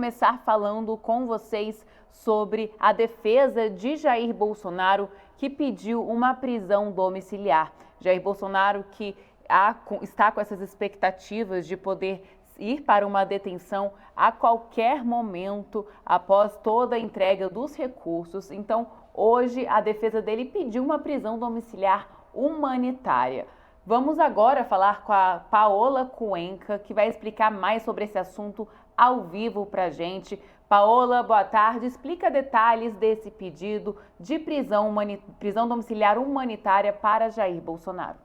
começar falando com vocês sobre a defesa de Jair Bolsonaro, que pediu uma prisão domiciliar. Jair Bolsonaro que está com essas expectativas de poder ir para uma detenção a qualquer momento após toda a entrega dos recursos. Então, hoje a defesa dele pediu uma prisão domiciliar humanitária. Vamos agora falar com a Paola Cuenca, que vai explicar mais sobre esse assunto ao vivo para a gente. Paola, boa tarde. Explica detalhes desse pedido de prisão domiciliar humanitária para Jair Bolsonaro.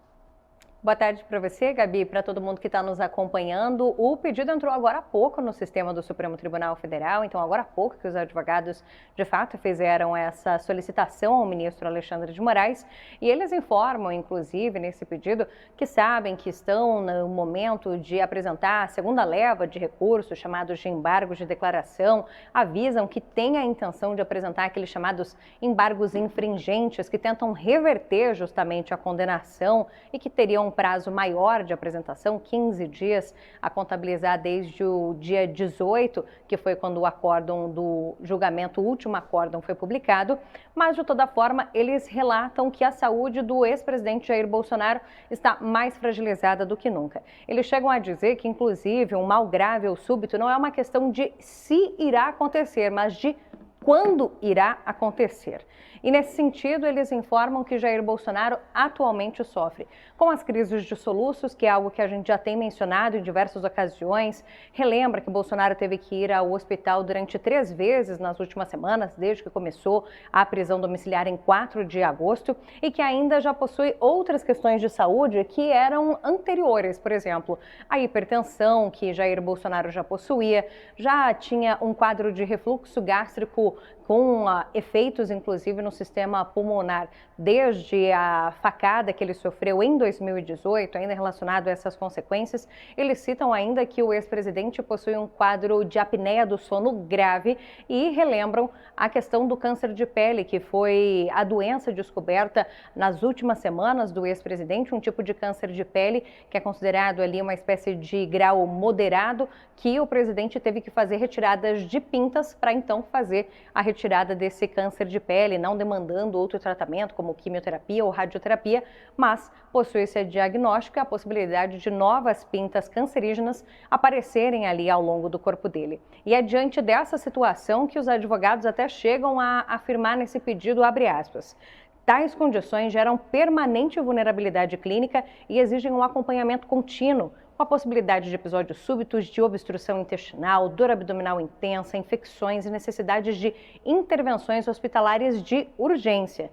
Boa tarde para você, Gabi, para todo mundo que está nos acompanhando. O pedido entrou agora há pouco no sistema do Supremo Tribunal Federal, então agora há pouco que os advogados de fato fizeram essa solicitação ao ministro Alexandre de Moraes e eles informam, inclusive, nesse pedido, que sabem que estão no momento de apresentar a segunda leva de recursos chamados de embargos de declaração, avisam que têm a intenção de apresentar aqueles chamados embargos infringentes que tentam reverter justamente a condenação e que teriam um prazo maior de apresentação, 15 dias, a contabilizar desde o dia 18, que foi quando o acórdão do julgamento, o último acórdão foi publicado, mas de toda forma eles relatam que a saúde do ex-presidente Jair Bolsonaro está mais fragilizada do que nunca. Eles chegam a dizer que, inclusive, um mal grave ou súbito não é uma questão de se irá acontecer, mas de quando irá acontecer. E nesse sentido, eles informam que Jair Bolsonaro atualmente sofre com as crises de soluços, que é algo que a gente já tem mencionado em diversas ocasiões. Relembra que Bolsonaro teve que ir ao hospital durante 3 vezes nas últimas semanas, desde que começou a prisão domiciliar em 4 de agosto, e que ainda já possui outras questões de saúde que eram anteriores, por exemplo, a hipertensão, que Jair Bolsonaro já possuía, já tinha um quadro de refluxo gástrico com efeitos, inclusive, no sistema pulmonar, desde a facada que ele sofreu em 2018, ainda relacionado a essas consequências. Eles citam ainda que o ex-presidente possui um quadro de apneia do sono grave e relembram a questão do câncer de pele, que foi a doença descoberta nas últimas semanas do ex-presidente, um tipo de câncer de pele que é considerado ali uma espécie de grau moderado, que o presidente teve que fazer retiradas de pintas para então fazer a retirada desse câncer de pele, não demandando outro tratamento como quimioterapia ou radioterapia, mas possui esse diagnóstico e a possibilidade de novas pintas cancerígenas aparecerem ali ao longo do corpo dele. E é diante dessa situação que os advogados até chegam a afirmar nesse pedido, abre aspas, tais condições geram permanente vulnerabilidade clínica e exigem um acompanhamento contínuo, com a possibilidade de episódios súbitos de obstrução intestinal, dor abdominal intensa, infecções e necessidades de intervenções hospitalares de urgência.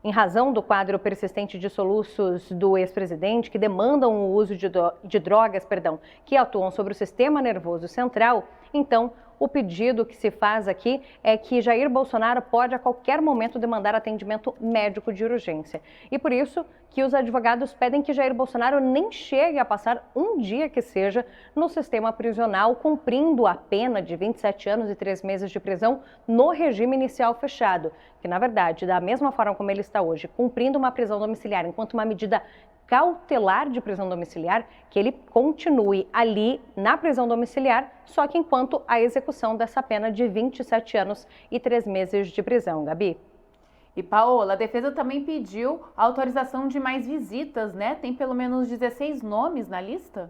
Em razão do quadro persistente de soluços do ex-presidente, que demandam o uso de drogas, que atuam sobre o sistema nervoso central, então, o pedido que se faz aqui é que Jair Bolsonaro pode a qualquer momento demandar atendimento médico de urgência. E por isso que os advogados pedem que Jair Bolsonaro nem chegue a passar um dia que seja no sistema prisional, cumprindo a pena de 27 anos e 3 meses de prisão no regime inicial fechado, que na verdade, da mesma forma como ele está hoje, cumprindo uma prisão domiciliar enquanto uma medida cautelar de prisão domiciliar, que ele continue ali na prisão domiciliar, só que enquanto a execução dessa pena de 27 anos e 3 meses de prisão. Gabi? E Paola, a defesa também pediu autorização de mais visitas, né? Tem pelo menos 16 nomes na lista?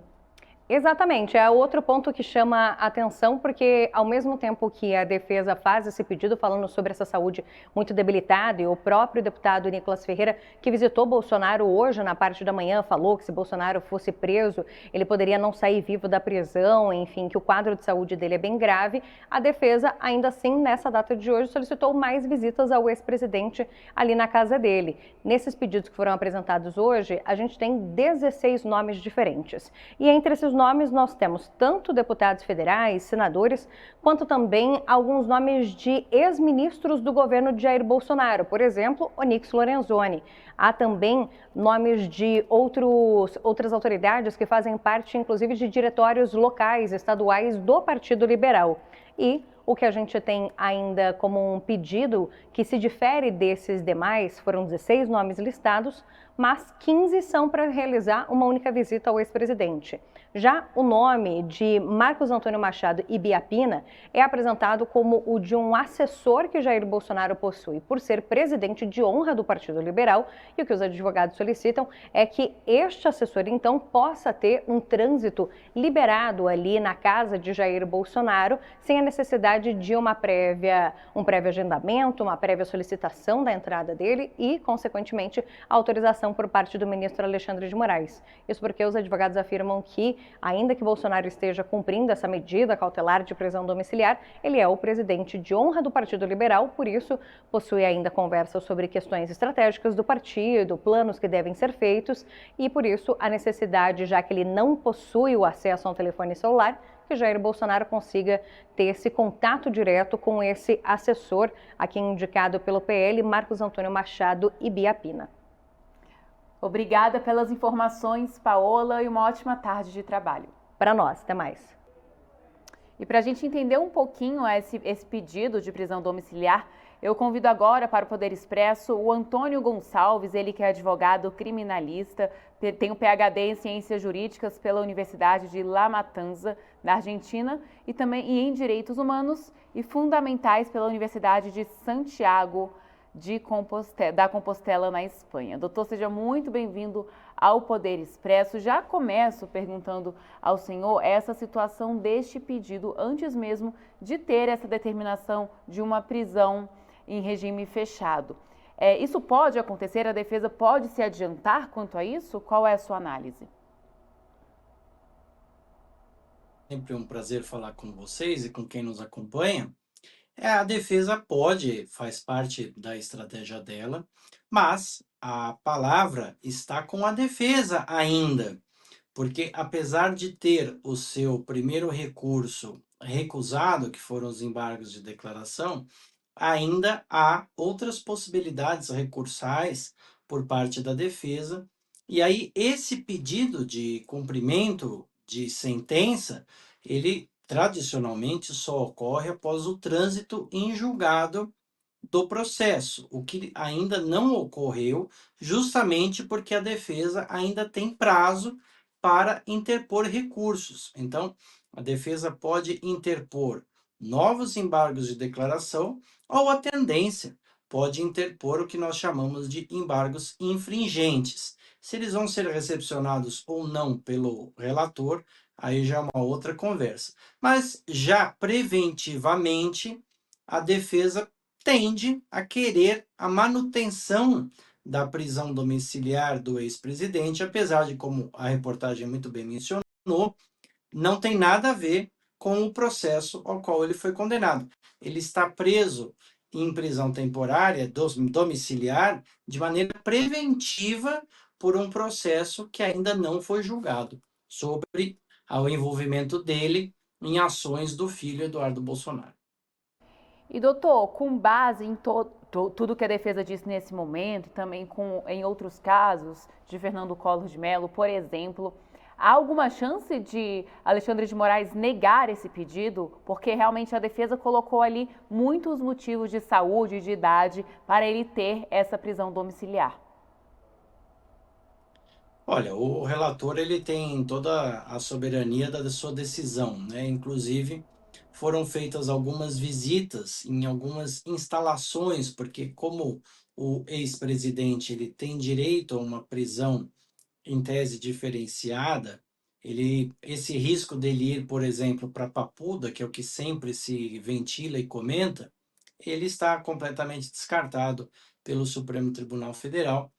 Exatamente, é outro ponto que chama a atenção, porque ao mesmo tempo que a defesa faz esse pedido falando sobre essa saúde muito debilitada, e o próprio deputado Nicolas Ferreira, que visitou Bolsonaro hoje na parte da manhã, falou que se Bolsonaro fosse preso, ele poderia não sair vivo da prisão, enfim, que o quadro de saúde dele é bem grave. A defesa, ainda assim, nessa data de hoje, solicitou mais visitas ao ex-presidente ali na casa dele. Nesses pedidos que foram apresentados hoje, a gente tem 16 nomes diferentes. E entre esses nomes nós temos tanto deputados federais, senadores, quanto também alguns nomes de ex-ministros do governo de Jair Bolsonaro, por exemplo, Onyx Lorenzoni. Há também nomes de outras autoridades que fazem parte, inclusive, de diretórios locais, estaduais do Partido Liberal. E o que a gente tem ainda como um pedido que se difere desses demais, foram 16 nomes listados, mas 15 são para realizar uma única visita ao ex-presidente. Já o nome de Marcos Antônio Machado Ibiapina é apresentado como o de um assessor que Jair Bolsonaro possui, por ser presidente de honra do Partido Liberal, e o que os advogados solicitam é que este assessor, então, possa ter um trânsito liberado ali na casa de Jair Bolsonaro, sem a necessidade de um prévio agendamento, uma prévia solicitação da entrada dele e, consequentemente, a autorização por parte do ministro Alexandre de Moraes. Isso porque os advogados afirmam que, ainda que Bolsonaro esteja cumprindo essa medida cautelar de prisão domiciliar, ele é o presidente de honra do Partido Liberal, por isso possui ainda conversas sobre questões estratégicas do partido, planos que devem ser feitos e, por isso, a necessidade, já que ele não possui o acesso a um telefone celular, que Jair Bolsonaro consiga ter esse contato direto com esse assessor, aqui indicado pelo PL, Marcos Antônio Machado Ibiapina. Obrigada pelas informações, Paola, e uma ótima tarde de trabalho. Para nós, até mais. E para a gente entender um pouquinho esse pedido de prisão domiciliar, eu convido agora para o Poder Expresso o Antônio Gonçalves, ele que é advogado criminalista, tem um PhD em Ciências Jurídicas pela Universidade de La Matanza, na Argentina, e também em Direitos Humanos e Fundamentais pela Universidade de Santiago da Compostela, na Espanha. Doutor, seja muito bem-vindo ao Poder Expresso. Já começo perguntando ao senhor essa situação deste pedido, antes mesmo de ter essa determinação de uma prisão em regime fechado. Isso pode acontecer? A defesa pode se adiantar quanto a isso? Qual é a sua análise? Sempre um prazer falar com vocês e com quem nos acompanha. A defesa pode, faz parte da estratégia dela, mas a palavra está com a defesa ainda, porque apesar de ter o seu primeiro recurso recusado, que foram os embargos de declaração, ainda há outras possibilidades recursais por parte da defesa, e aí esse pedido de cumprimento de sentença, ele tradicionalmente só ocorre após o trânsito em julgado do processo, o que ainda não ocorreu, justamente porque a defesa ainda tem prazo para interpor recursos. Então, a defesa pode interpor novos embargos de declaração ou a tendência pode interpor o que nós chamamos de embargos infringentes. Se eles vão ser recepcionados ou não pelo relator, aí já é uma outra conversa. Mas já preventivamente, a defesa tende a querer a manutenção da prisão domiciliar do ex-presidente, apesar de, como a reportagem muito bem mencionou, não tem nada a ver com o processo ao qual ele foi condenado. Ele está preso em prisão temporária, domiciliar, de maneira preventiva por um processo que ainda não foi julgado, sobre o envolvimento dele em ações do filho Eduardo Bolsonaro. E doutor, com base em tudo que a defesa disse nesse momento, também em outros casos de Fernando Collor de Mello, por exemplo, há alguma chance de Alexandre de Moraes negar esse pedido? Porque realmente a defesa colocou ali muitos motivos de saúde e de idade para ele ter essa prisão domiciliar. Olha, o relator ele tem toda a soberania da sua decisão, né? Inclusive, foram feitas algumas visitas em algumas instalações, porque como o ex-presidente ele tem direito a uma prisão em tese diferenciada, esse risco dele ir, por exemplo, para Papuda, que é o que sempre se ventila e comenta, ele está completamente descartado pelo Supremo Tribunal Federal,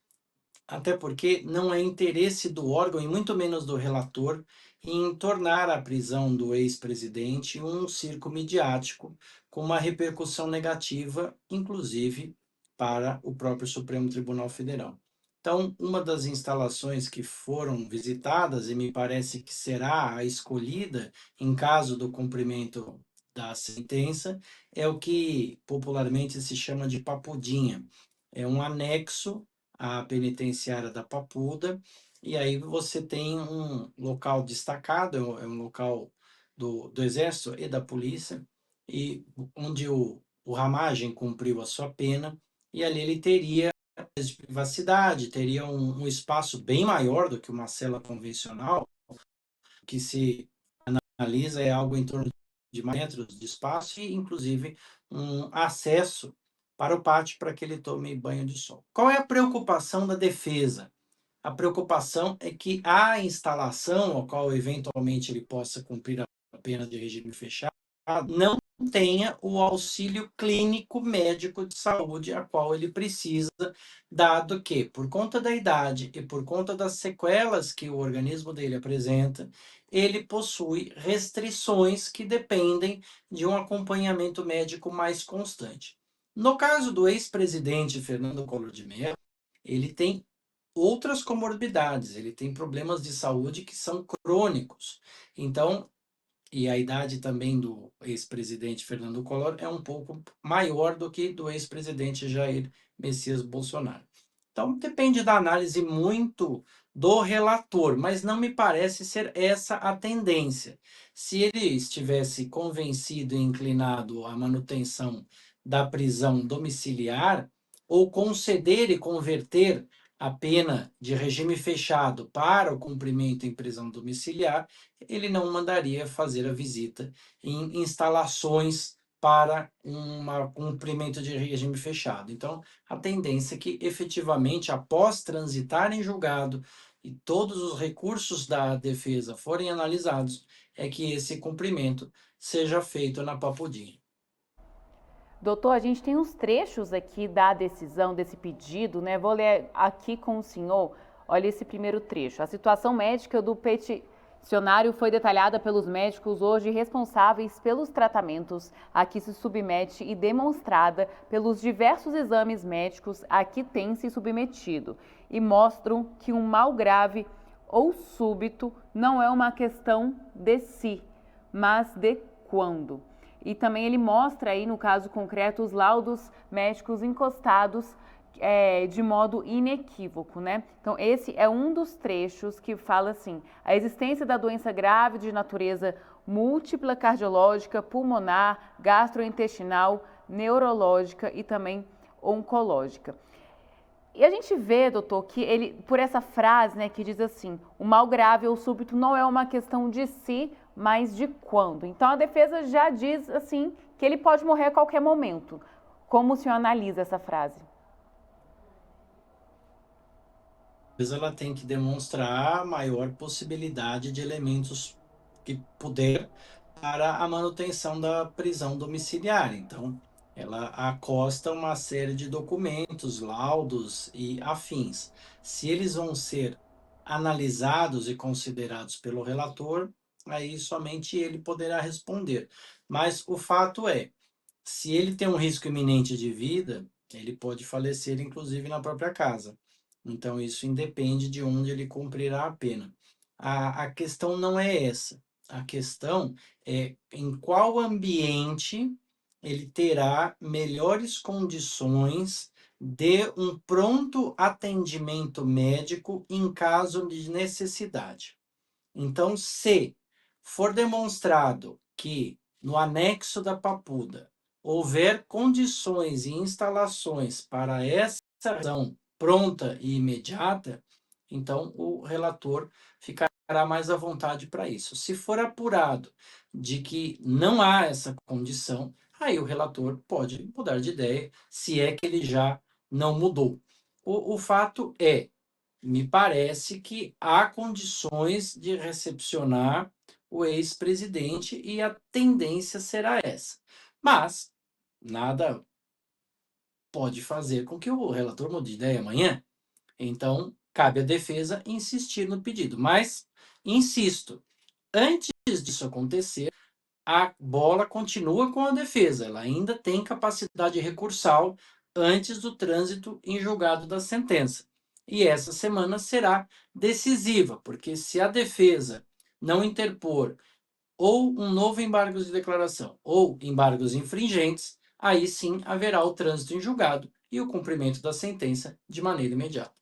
até porque não é interesse do órgão, e muito menos do relator, em tornar a prisão do ex-presidente um circo midiático com uma repercussão negativa, inclusive para o próprio Supremo Tribunal Federal. Então, uma das instalações que foram visitadas, e me parece que será a escolhida em caso do cumprimento da sentença, é o que popularmente se chama de Papudinha. É um anexo à penitenciária da Papuda, e aí você tem um local destacado, é um local do Exército e da Polícia, e onde o Ramagem cumpriu a sua pena, e ali ele teria de privacidade, teria um espaço bem maior do que uma cela convencional, que se analisa é algo em torno de metros de espaço e, inclusive, um acesso para o pátio para que ele tome banho de sol. Qual é a preocupação da defesa? A preocupação é que a instalação, ao qual eventualmente ele possa cumprir a pena de regime fechado, não tenha o auxílio clínico médico de saúde a qual ele precisa, dado que, por conta da idade e por conta das sequelas que o organismo dele apresenta, ele possui restrições que dependem de um acompanhamento médico mais constante. No caso do ex-presidente Fernando Collor de Mello, ele tem outras comorbidades, ele tem problemas de saúde que são crônicos. Então, e a idade também do ex-presidente Fernando Collor é um pouco maior do que do ex-presidente Jair Messias Bolsonaro. Então, depende da análise muito do relator, mas não me parece ser essa a tendência. Se ele estivesse convencido e inclinado à manutenção da prisão domiciliar, ou conceder e converter a pena de regime fechado para o cumprimento em prisão domiciliar, ele não mandaria fazer a visita em instalações para um cumprimento de regime fechado. Então, a tendência é que, efetivamente, após transitar em julgado e todos os recursos da defesa forem analisados, é que esse cumprimento seja feito na Papudinha. Doutor, a gente tem uns trechos aqui da decisão, desse pedido, né? Vou ler aqui com o senhor. Olha esse primeiro trecho. A situação médica do peticionário foi detalhada pelos médicos hoje responsáveis pelos tratamentos a que se submete e demonstrada pelos diversos exames médicos a que tem se submetido e mostram que um mal grave ou súbito não é uma questão de si, mas de quando. E também ele mostra aí, no caso concreto, os laudos médicos encostados de modo inequívoco, né? Então, esse é um dos trechos que fala assim: a existência da doença grave de natureza múltipla, cardiológica, pulmonar, gastrointestinal, neurológica e também oncológica. E a gente vê, doutor, que ele, por essa frase, né, que diz assim, o mal grave ou súbito não é uma questão de si, mas de quando. Então a defesa já diz assim que ele pode morrer a qualquer momento. Como o senhor analisa essa frase? Ela tem que demonstrar a maior possibilidade de elementos que puder para a manutenção da prisão domiciliar. Então, ela acosta uma série de documentos, laudos e afins. Se eles vão ser analisados e considerados pelo relator, aí somente ele poderá responder. Mas o fato é, se ele tem um risco iminente de vida, ele pode falecer, inclusive, na própria casa. Então, isso independe de onde ele cumprirá a pena. A questão não é essa. A questão é em qual ambiente ele terá melhores condições de um pronto atendimento médico em caso de necessidade. Então, se for demonstrado que no anexo da Papuda houver condições e instalações para essa ação pronta e imediata, então o relator ficará mais à vontade para isso. Se for apurado de que não há essa condição, aí o relator pode mudar de ideia, se é que ele já não mudou. O fato é, me parece que há condições de recepcionar o ex-presidente e a tendência será essa. Mas nada pode fazer com que o relator mude de ideia amanhã. Então, cabe à defesa insistir no pedido. Mas, insisto, antes disso acontecer, a bola continua com a defesa. Ela ainda tem capacidade recursal antes do trânsito em julgado da sentença. E essa semana será decisiva, porque se a defesa não interpor ou um novo embargo de declaração ou embargos infringentes, aí sim haverá o trânsito em julgado e o cumprimento da sentença de maneira imediata.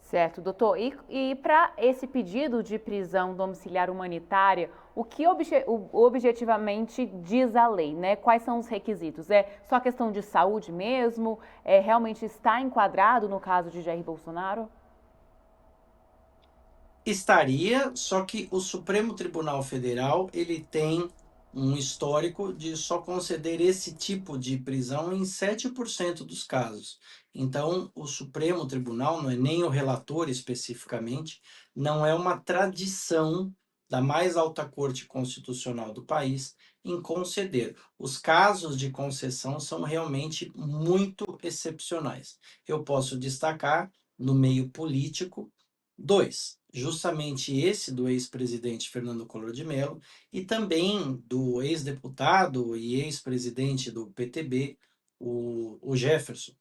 Certo, doutor. E para esse pedido de prisão domiciliar humanitária, o que objetivamente diz a lei, né? Quais são os requisitos? É só questão de saúde mesmo? Realmente está enquadrado no caso de Jair Bolsonaro? Estaria, só que o Supremo Tribunal Federal, ele tem um histórico de só conceder esse tipo de prisão em 7% dos casos. Então, o Supremo Tribunal, não é nem o relator especificamente, não é uma tradição da mais alta corte constitucional do país em conceder. Os casos de concessão são realmente muito excepcionais. Eu posso destacar no meio político dois, justamente esse do ex-presidente Fernando Collor de Mello e também do ex-deputado e ex-presidente do PTB, o Jefferson.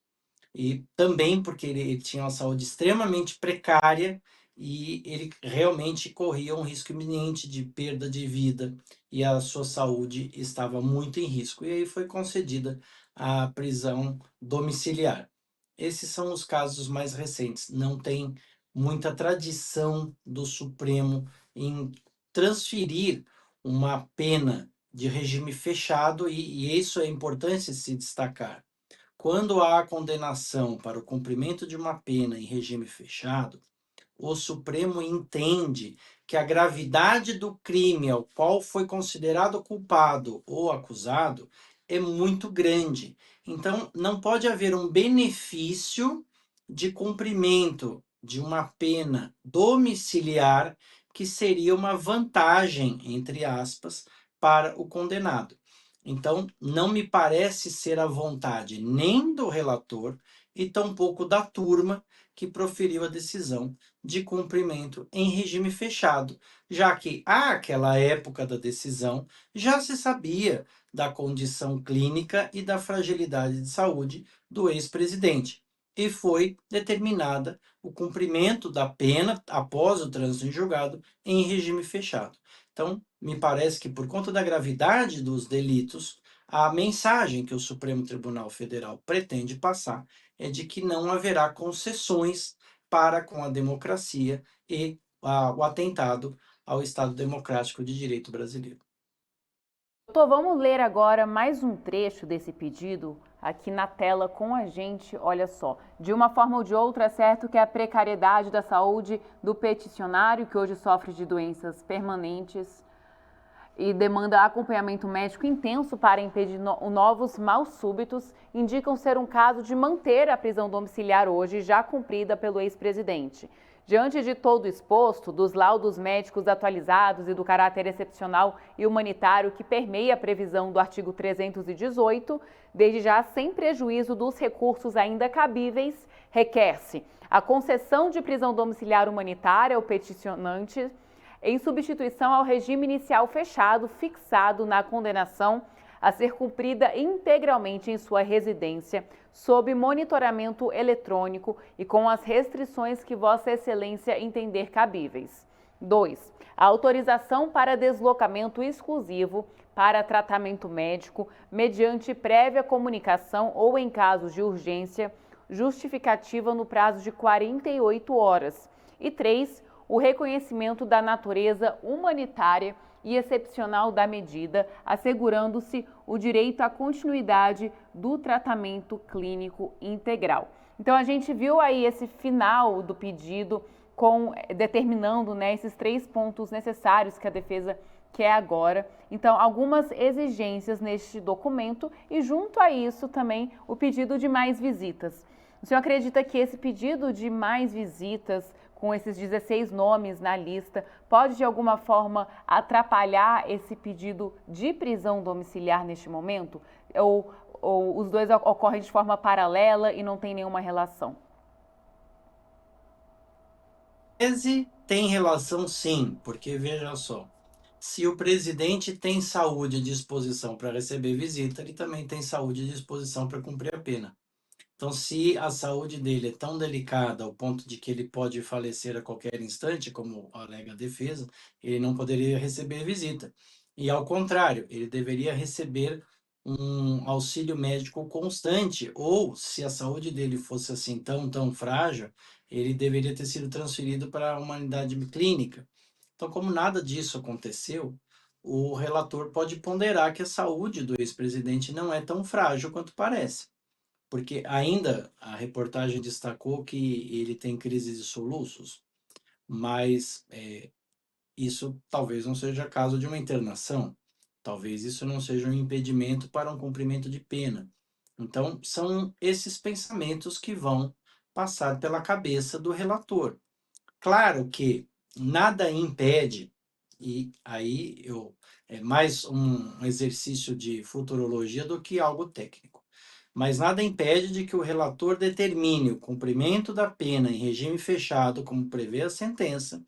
E também porque ele tinha uma saúde extremamente precária e ele realmente corria um risco iminente de perda de vida e a sua saúde estava muito em risco. E aí foi concedida a prisão domiciliar. Esses são os casos mais recentes. Não tem muita tradição do Supremo em transferir uma pena de regime fechado, e isso é importante se destacar. Quando há condenação para o cumprimento de uma pena em regime fechado, o Supremo entende que a gravidade do crime ao qual foi considerado culpado ou acusado é muito grande. Então, não pode haver um benefício de cumprimento de uma pena domiciliar que seria uma vantagem, entre aspas, para o condenado. Então, não me parece ser a vontade nem do relator e tampouco da turma que proferiu a decisão de cumprimento em regime fechado, já que àquela época da decisão já se sabia da condição clínica e da fragilidade de saúde do ex-presidente, e foi determinada o cumprimento da pena após o trânsito em julgado em regime fechado. Então, me parece que por conta da gravidade dos delitos, a mensagem que o Supremo Tribunal Federal pretende passar é de que não haverá concessões para com a democracia e o atentado ao Estado Democrático de Direito brasileiro. Doutor, vamos ler agora mais um trecho desse pedido aqui na tela com a gente. Olha só, de uma forma ou de outra, é certo que a precariedade da saúde do peticionário, que hoje sofre de doenças permanentes e demanda acompanhamento médico intenso para impedir novos maus súbitos, indicam ser um caso de manter a prisão domiciliar hoje já cumprida pelo ex-presidente. Diante de todo o exposto, dos laudos médicos atualizados e do caráter excepcional e humanitário que permeia a previsão do artigo 318, desde já sem prejuízo dos recursos ainda cabíveis, requer-se a concessão de prisão domiciliar humanitária ao peticionante em substituição ao regime inicial fechado fixado na condenação a ser cumprida integralmente em sua residência, sob monitoramento eletrônico e com as restrições que Vossa Excelência entender cabíveis. 2. A autorização para deslocamento exclusivo para tratamento médico, mediante prévia comunicação ou, em casos de urgência, justificativa no prazo de 48 horas. E 3. O reconhecimento da natureza humanitária e excepcional da medida, assegurando-se o direito à continuidade do tratamento clínico integral. Então, a gente viu aí esse final do pedido determinando, né, esses 3 pontos necessários que a defesa quer agora. Então, algumas exigências neste documento e, junto a isso, também o pedido de mais visitas. O senhor acredita que esse pedido de mais visitas, com esses 16 nomes na lista, pode de alguma forma atrapalhar esse pedido de prisão domiciliar neste momento? Ou os dois ocorrem de forma paralela e não tem nenhuma relação? Tese tem relação sim, porque veja só, se o presidente tem saúde e disposição para receber visita, ele também tem saúde e disposição para cumprir a pena. Então, se a saúde dele é tão delicada ao ponto de que ele pode falecer a qualquer instante, como alega a defesa, ele não poderia receber visita. E, ao contrário, ele deveria receber um auxílio médico constante, ou se a saúde dele fosse assim tão frágil, ele deveria ter sido transferido para uma unidade clínica. Então, como nada disso aconteceu, o relator pode ponderar que a saúde do ex-presidente não é tão frágil quanto parece, porque ainda a reportagem destacou que ele tem crise de soluços, mas isso talvez não seja caso de uma internação, talvez isso não seja um impedimento para um cumprimento de pena. Então, são esses pensamentos que vão passar pela cabeça do relator. Claro que nada impede, e aí é mais um exercício de futurologia do que algo técnico, mas nada impede de que o relator determine o cumprimento da pena em regime fechado, como prevê a sentença,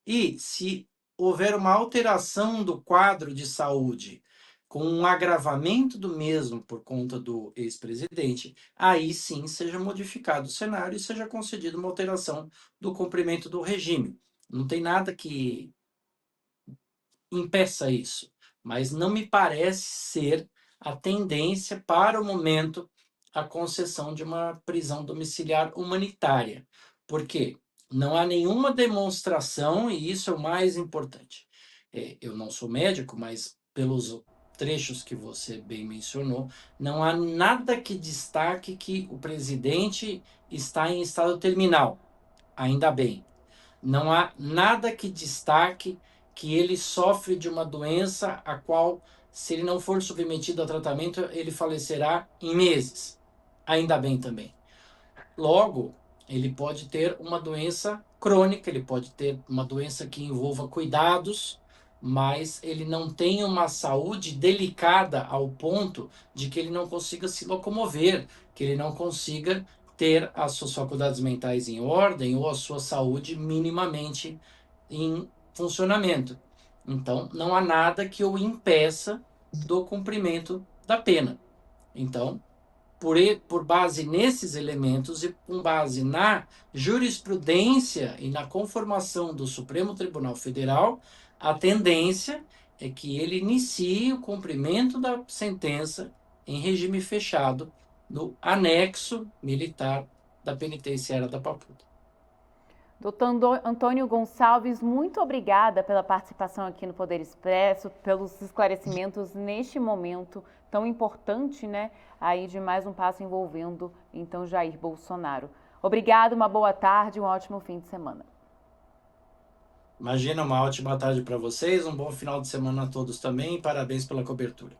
e se houver uma alteração do quadro de saúde com um agravamento do mesmo por conta do ex-presidente, aí sim seja modificado o cenário e seja concedida uma alteração do cumprimento do regime. Não tem nada que impeça isso, mas não me parece ser a tendência para o momento a concessão de uma prisão domiciliar humanitária. Por quê? Não há nenhuma demonstração, e isso é o mais importante. Eu não sou médico, mas pelos trechos que você bem mencionou, não há nada que destaque que o presidente está em estado terminal, ainda bem. Não há nada que destaque que ele sofre de uma doença a qual, se ele não for submetido a tratamento, ele falecerá em meses. Ainda bem também. Logo, ele pode ter uma doença crônica, ele pode ter uma doença que envolva cuidados, mas ele não tem uma saúde delicada ao ponto de que ele não consiga se locomover, que ele não consiga ter as suas faculdades mentais em ordem ou a sua saúde minimamente em funcionamento. Então, não há nada que o impeça do cumprimento da pena. Então, por base nesses elementos e com base na jurisprudência e na conformação do Supremo Tribunal Federal, a tendência é que ele inicie o cumprimento da sentença em regime fechado no anexo militar da penitenciária da Papuda. Doutor Antônio Gonçalves, muito obrigada pela participação aqui no Poder Expresso, pelos esclarecimentos neste momento tão importante, né, aí de mais um passo envolvendo, então, Jair Bolsonaro. Obrigada, uma boa tarde, um ótimo fim de semana. Imagina, uma ótima tarde para vocês, um bom final de semana a todos também e parabéns pela cobertura.